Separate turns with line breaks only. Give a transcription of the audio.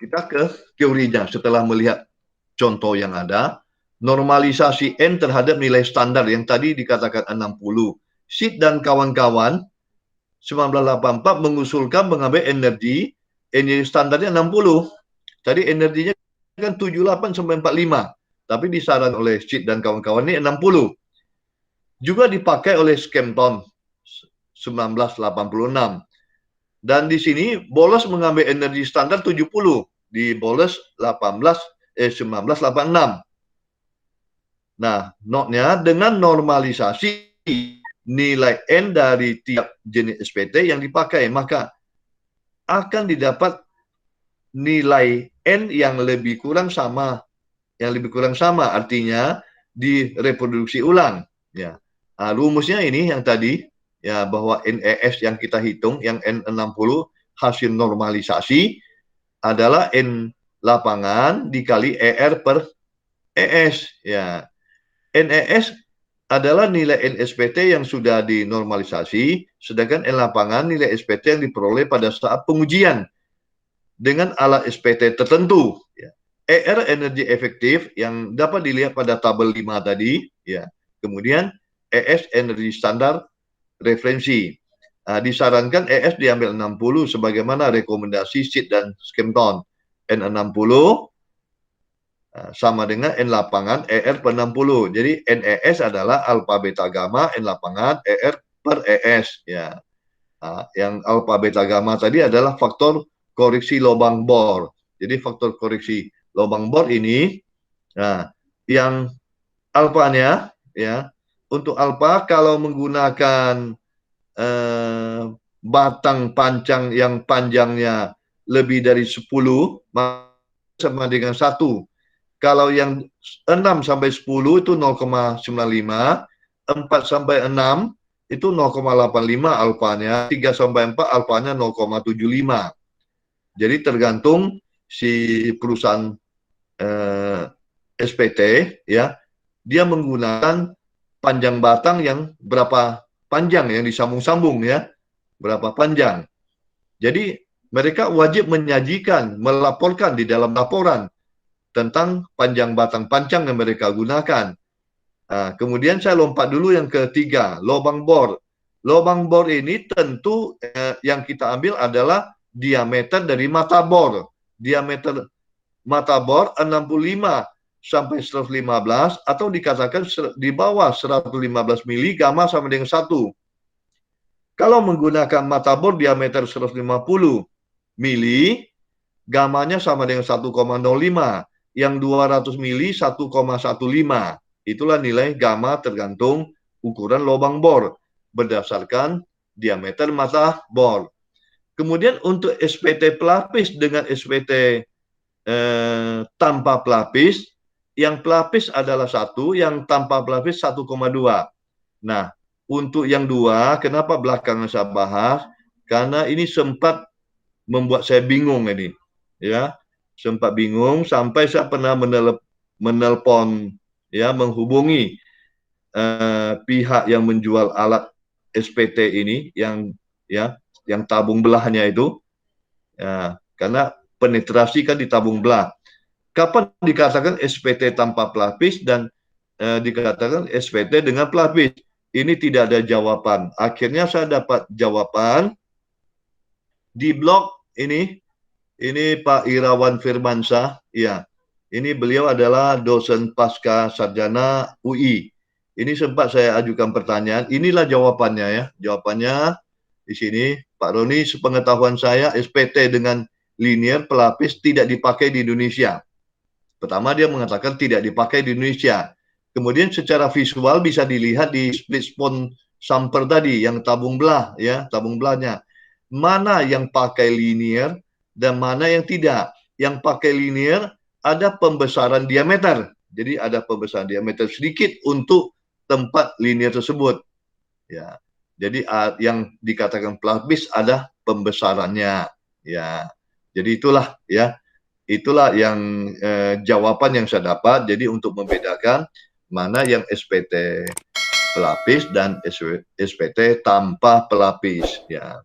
kita ke teorinya setelah melihat contoh yang ada. Normalisasi N terhadap nilai standar yang tadi dikatakan 60. Sid dan kawan-kawan 1984 mengusulkan mengambil energi standarnya 60. Tadi energinya kan 78 sampai 45. Tapi disaran oleh Sid dan kawan-kawan ini 60. Juga dipakai oleh Skempton 1986. Dan di sini Boles mengambil energi standar 70 di Boles 1986. Nah, notnya dengan normalisasi nilai N dari tiap jenis SPT yang dipakai, maka akan didapat nilai N yang lebih kurang sama. Yang lebih kurang sama artinya direproduksi ulang. Ya. Nah, rumusnya ini yang tadi, ya, bahwa NES yang kita hitung, yang N60 hasil normalisasi adalah N lapangan dikali ER per ES. Ya. NES adalah nilai NSPT yang sudah dinormalisasi, sedangkan N lapangan nilai SPT yang diperoleh pada saat pengujian dengan alat SPT tertentu. Ya. ER energi efektif yang dapat dilihat pada tabel 5 tadi, ya. Kemudian ES energi standar referensi. Disarankan ES diambil 60 sebagaimana rekomendasi Sid dan Skempton. N60 sama dengan N lapangan ER per 60. Jadi NES adalah alfa beta gamma, N lapangan ER per ES. Ya. Yang alfa beta gamma tadi adalah faktor koreksi lubang bor. Jadi faktor koreksi lubang bor ini, nah, yang alfanya, ya, untuk alfa kalau menggunakan batang pancang yang panjangnya lebih dari 10, sama dengan 1. Kalau yang 6 sampai 10 itu 0,95, 4 sampai 6 itu 0,85 alfanya, 3 sampai 4 alfanya 0,75. Jadi tergantung si perusahaan SPT, ya, dia menggunakan panjang batang yang berapa panjang yang disambung-sambung, ya, berapa panjang. Jadi mereka wajib menyajikan, melaporkan di dalam laporan tentang panjang batang pancang yang mereka gunakan. Kemudian saya lompat dulu yang ketiga, lubang bor. Lubang bor ini tentu yang kita ambil adalah diameter dari mata bor. Diameter mata bor 65 sampai 115 atau dikatakan di bawah 115 mili, gamma sama dengan 1. Kalau menggunakan mata bor diameter 150 mili, gamanya sama dengan 1,05. Yang 200 mili 1,15. Itulah nilai gamma tergantung ukuran lubang bor berdasarkan diameter mata bor. Kemudian untuk SPT pelapis dengan SPT tanpa pelapis, yang pelapis adalah 1, yang tanpa pelapis 1,2. Nah, untuk yang 2, kenapa belakangan saya bahas? Karena ini sempat membuat saya bingung ini, ya. Sempat bingung sampai saya pernah menelpon, ya, menghubungi pihak yang menjual alat SPT ini, yang, ya, yang tabung belahnya itu, ya, karena penetrasi kan di tabung belah. Kapan dikatakan SPT tanpa pelapis dan dikatakan SPT dengan pelapis? Ini tidak ada jawaban. Akhirnya saya dapat jawaban di blog ini. Ini Pak Irawan Firmansyah, ya. Ini beliau adalah dosen pasca sarjana UI. Ini sempat saya ajukan pertanyaan. Inilah jawabannya, ya. Jawabannya di sini, Pak Roni, sepengetahuan saya SPT dengan linear pelapis tidak dipakai di Indonesia. Pertama dia mengatakan tidak dipakai di Indonesia. Kemudian secara visual bisa dilihat di split spon samper tadi yang tabung belah, ya, tabung belahnya. Mana yang pakai linear dan mana yang tidak. Yang pakai linear ada pembesaran diameter. Jadi ada pembesaran diameter sedikit untuk tempat linear tersebut. Ya. Jadi yang dikatakan pelapis ada pembesarannya. Ya. Jadi itulah, ya. Itulah yang jawaban yang saya dapat. Jadi untuk membedakan mana yang SPT pelapis dan SPT tanpa pelapis, ya.